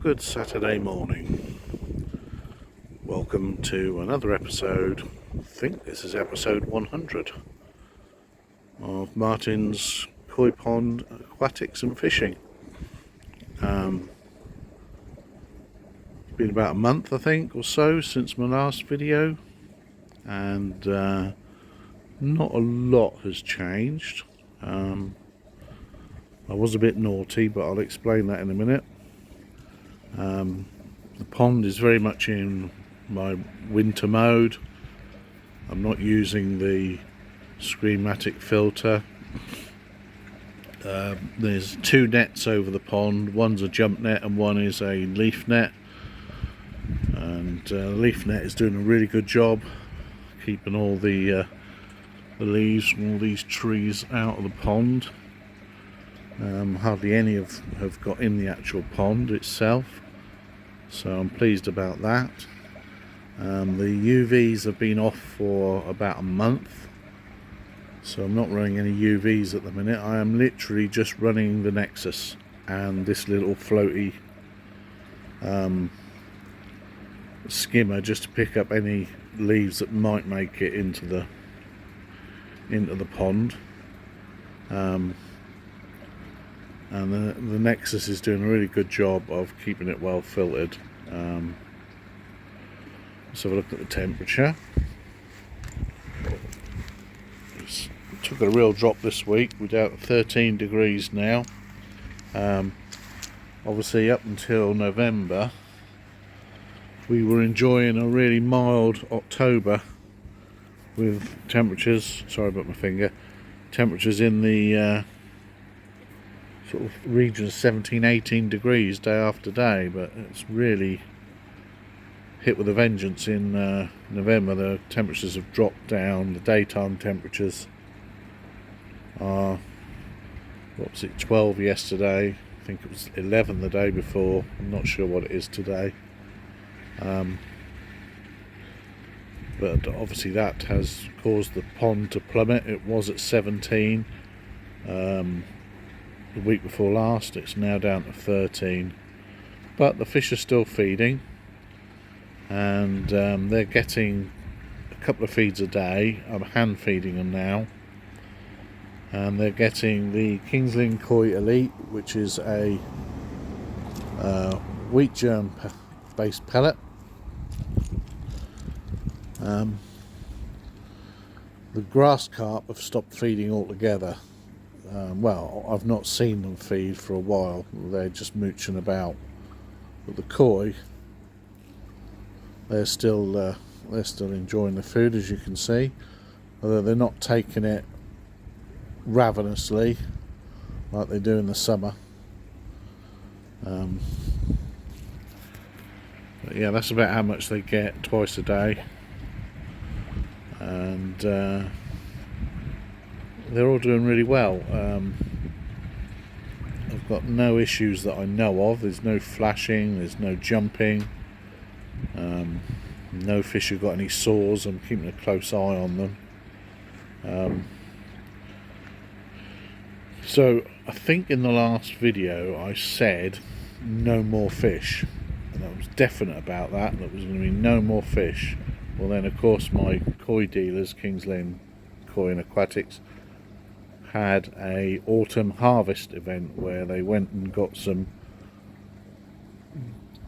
Good Saturday morning. Welcome to another episode. I think this is episode 100 of Martin's Koi Pond Aquatics and Fishing. It's been about a month, I think, or so since my last video, and not a lot has changed. I was a bit naughty, but I'll explain that in a minute. The pond is very much in my winter mode. I'm not using the Screenmatic filter. There's two nets over the pond. One's a jump net and one is a leaf net. And the leaf net is doing a really good job keeping all the leaves from all these trees out of the pond. Hardly any have got in the actual pond itself, so I'm pleased about that. The UVs have been off for about a month, so I'm not running any UVs at the minute. I am literally just running the Nexus and this little floaty skimmer just to pick up any leaves that might make it into the pond. And the Nexus is doing a really good job of keeping it well filtered. Let's have a look at the temperature. It took a real drop this week. We're down at 13 degrees now. Obviously up until November we were enjoying a really mild October with temperatures, sorry about my finger, temperatures in the sort of region of 17-18 degrees day after day, but it's really hit with a vengeance in November. The temperatures have dropped down. The daytime temperatures are, what was it, 12 yesterday, I think it was 11 the day before. I'm not sure what it is today, but obviously that has caused the pond to plummet. It was at 17 the week before last. It's now down to 13, but the fish are still feeding, and they're getting a couple of feeds a day. I'm hand feeding them now, and they're getting the Kingsland Koi Elite, which is a wheat germ based pellet. The grass carp have stopped feeding altogether. Well, I've not seen them feed for a while. They're just mooching about. But the koi, they're still enjoying the food, as you can see. Although they're not taking it ravenously like they do in the summer. But yeah, that's about how much they get twice a day. And they're all doing really well. I've got no issues that I know of. There's no flashing, there's no jumping, no fish have got any sores. I'm keeping a close eye on them. So I think in the last video I said no more fish, and I was definite about that. There was going to be no more fish. Well, then of course my koi dealers, Kingsland Koi and Aquatics, had a autumn harvest event where they went and got some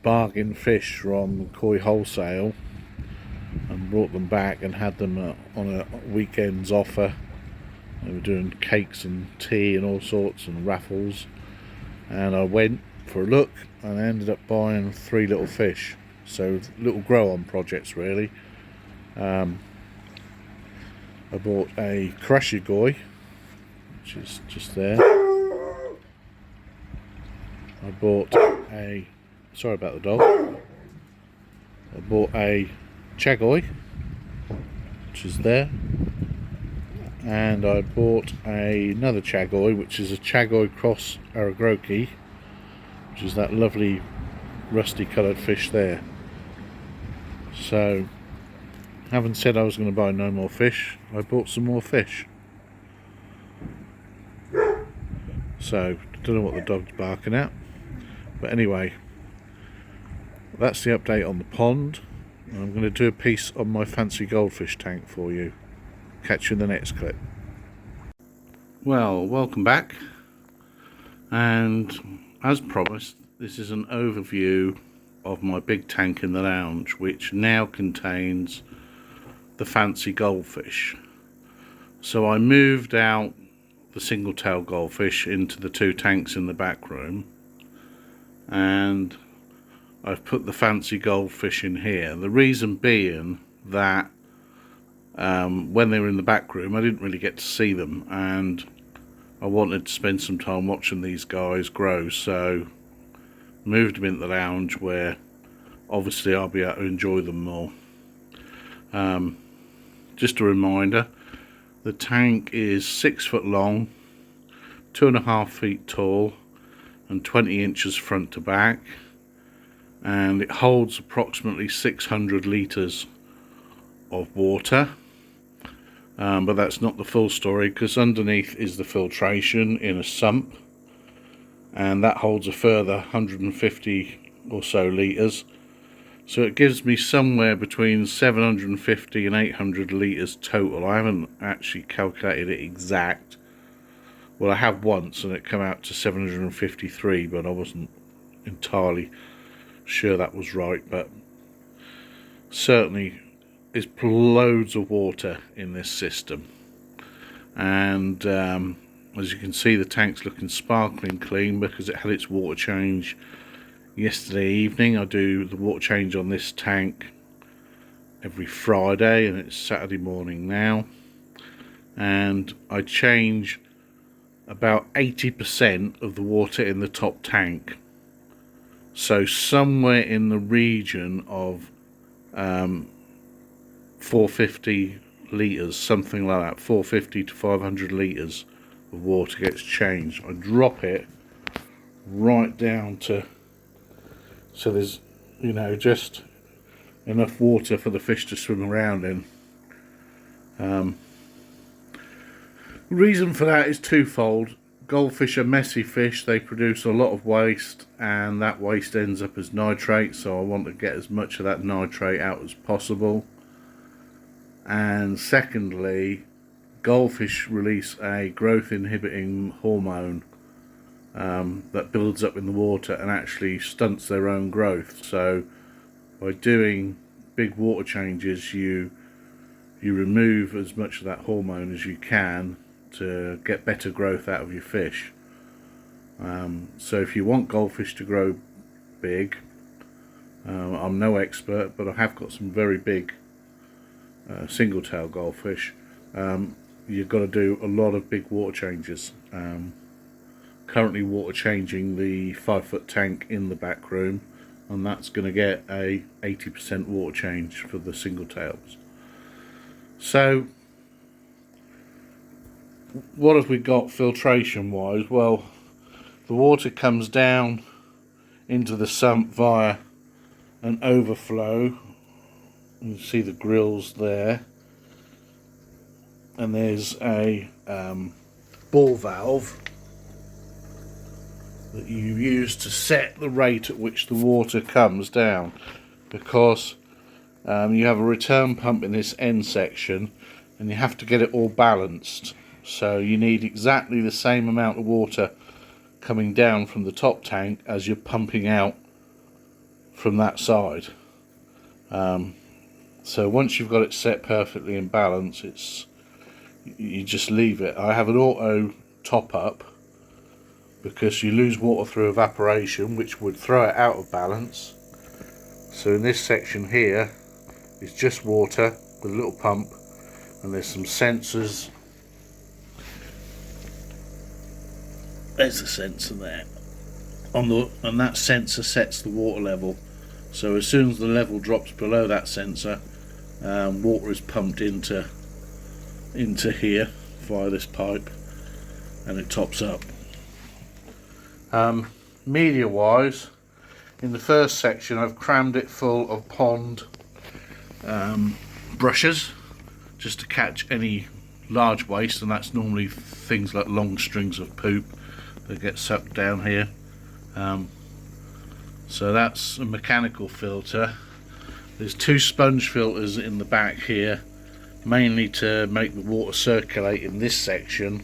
bargain fish from Koi Wholesale and brought them back and had them on a weekend's offer. They were doing cakes and tea and all sorts and raffles, and I went for a look and I ended up buying 3 little fish. So little grow on projects really. I bought a Karashigoi, which is just there. I bought a, sorry about the dog, I bought a Chagoi, which is there, and I bought another Chagoi, which is a Chagoi cross Aragroki, which is that lovely rusty coloured fish there. So, having said I was going to buy no more fish, I bought some more fish. So, I don't know what the dog's barking at, but anyway, That's the update on the pond. I'm going to do a piece on my fancy goldfish tank for you. Catch you in the next clip. Well, welcome back, and as promised, this is an overview of my big tank in the lounge, which now contains the fancy goldfish. So I moved out the single tail goldfish into the 2 tanks in the back room, and I've put the fancy goldfish in here. The reason being that when they were in the back room I didn't really get to see them, and I wanted to spend some time watching these guys grow, so moved them into the lounge where obviously I'll be able to enjoy them more. Just a reminder, the tank is 6 foot long, 2.5 feet tall, and 20 inches front to back, and it holds approximately 600 litres of water. But that's not the full story, because underneath is the filtration in a sump, and that holds a further 150 or so litres. So it gives me somewhere between 750 and 800 litres total. I haven't actually calculated it exact. Well, I have once and it came out to 753, but I wasn't entirely sure that was right. But certainly there's loads of water in this system, and as you can see, the tank's looking sparkling clean because it had its water change yesterday evening. I do the water change on this tank every Friday, and it's Saturday morning now, and I change about 80% of the water in the top tank. So somewhere in the region of 450 litres, something like that, 450 to 500 litres of water gets changed. I drop it right down to, so there's, you know, just enough water for the fish to swim around in. The reason for that is twofold. Goldfish are messy fish, they produce a lot of waste, and that waste ends up as nitrate, so I want to get as much of that nitrate out as possible. And secondly, goldfish release a growth inhibiting hormone that builds up in the water and actually stunts their own growth. So by doing big water changes, you remove as much of that hormone as you can to get better growth out of your fish. So if you want goldfish to grow big, I'm no expert, but I have got some very big single tail goldfish. You've got to do a lot of big water changes. Currently water changing the 5-foot tank in the back room, and that's going to get a 80% water change for the single tails. So what have we got filtration wise? Well, the water comes down into the sump via an overflow. You can see the grills there, and there's a ball valve that you use to set the rate at which the water comes down, because you have a return pump in this end section and you have to get it all balanced. So you need exactly the same amount of water coming down from the top tank as you're pumping out from that side. So once you've got it set perfectly in balance, you just leave it. I have an auto top up because you lose water through evaporation, which would throw it out of balance. So in this section here is just water with a little pump, and there's some sensors. There's a sensor there and that sensor sets the water level. So as soon as the level drops below that sensor, water is pumped into here via this pipe, and it tops up. Media wise, in the first section I've crammed it full of pond brushes just to catch any large waste, and that's normally things like long strings of poop that get sucked down here. So that's a mechanical filter. There's 2 sponge filters in the back here, mainly to make the water circulate in this section,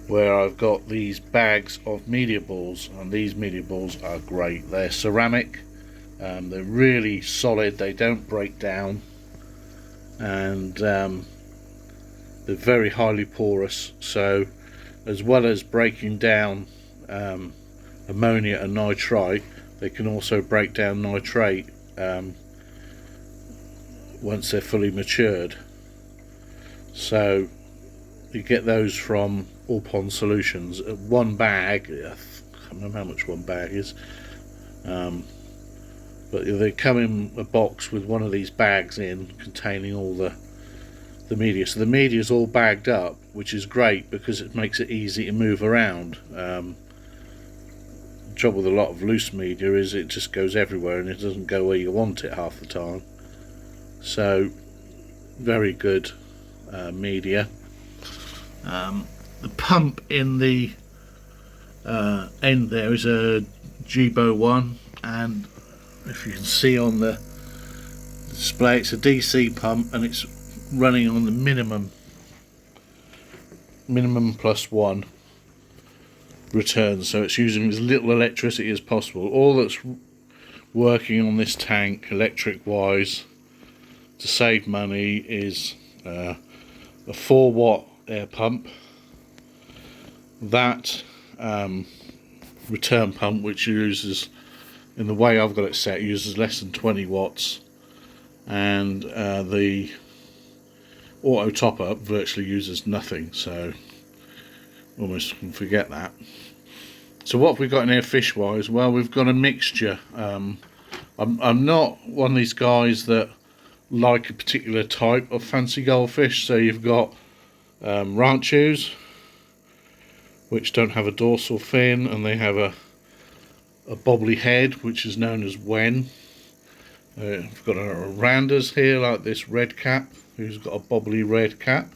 where I've got these bags of media balls, and these media balls are great. They're ceramic, they're really solid, they don't break down, and they're very highly porous, so as well as breaking down ammonia and nitrite, they can also break down nitrate once they're fully matured. So you get those from All Pond Solutions. One bag, I can't remember how much one bag is, but they come in a box with one of these bags in, containing all the media. So the media is all bagged up, which is great because it makes it easy to move around. The trouble with a lot of loose media is it just goes everywhere and it doesn't go where you want it half the time. So very good media. The pump in the end there is a Jibo one, and if you can see on the display, it's a DC pump and it's running on the minimum +1 return, so it's using as little electricity as possible. All that's working on this tank electric wise to save money is a 4-watt air pump, that return pump, which uses, in the way I've got it set, uses less than 20 watts, and the auto top up virtually uses nothing, so almost can forget that. So what have we got in here fish wise? Well, we've got a mixture. I'm not one of these guys that like a particular type of fancy goldfish, so you've got ranchos, which don't have a dorsal fin and they have a bobbly head, which is known as wen. We've got our rounders here, like this red cap, who's got a bobbly red cap.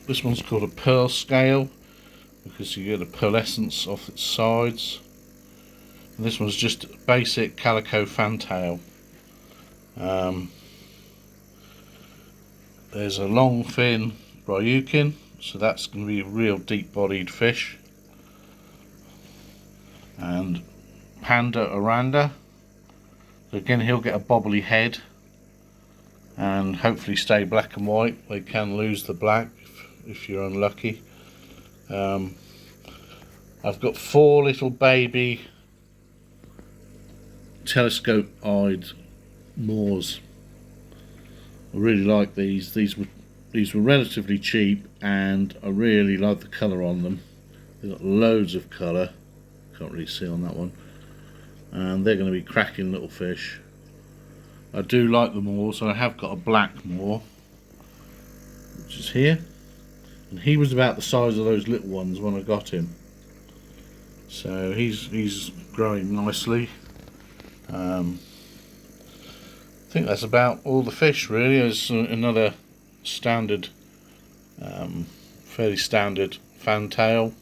This one's called a pearl scale because you get a pearlescence off its sides. And this one's just a basic calico fantail. There's a long fin Ryukin, so that's going to be a real deep bodied fish. And Panda Aranda, so again he'll get a bobbly head and hopefully stay black and white. They can lose the black if you're unlucky. I've got 4 little baby telescope-eyed Moors. I really like these. These were relatively cheap, and I really like the colour on them. They've got loads of colour. Can't really see on that one. And they're going to be cracking little fish. I do like the Moors, and I have got a black Moor, which is here. And he was about the size of those little ones when I got him. So he's growing nicely. I think that's about all the fish really. There's another standard, fairly standard fantail.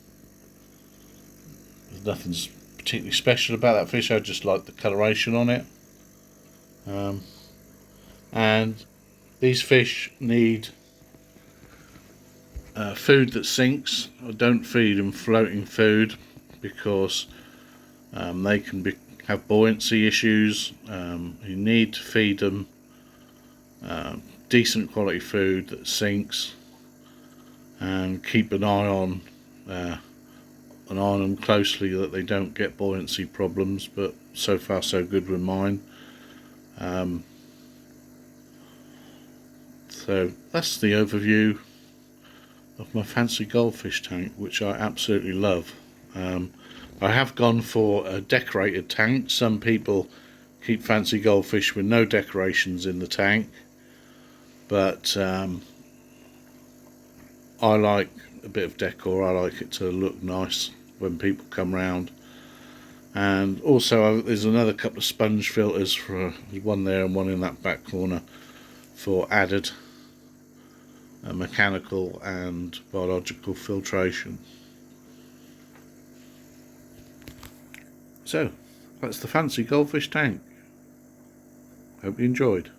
There's nothing particularly special about that fish, I just like the coloration on it. And these fish need food that sinks. I don't feed them floating food because they can have buoyancy issues. You need to feed them decent quality food that sinks, and keep an eye on them closely that they don't get buoyancy problems. But so far so good with mine. So that's the overview of my fancy goldfish tank, which I absolutely love. I have gone for a decorated tank. Some people keep fancy goldfish with no decorations in the tank, but I like a bit of decor. I like it to look nice when people come round. And also there's another couple of sponge filters, for one there and one in that back corner, for added mechanical and biological filtration. So, that's the fancy goldfish tank. Hope you enjoyed.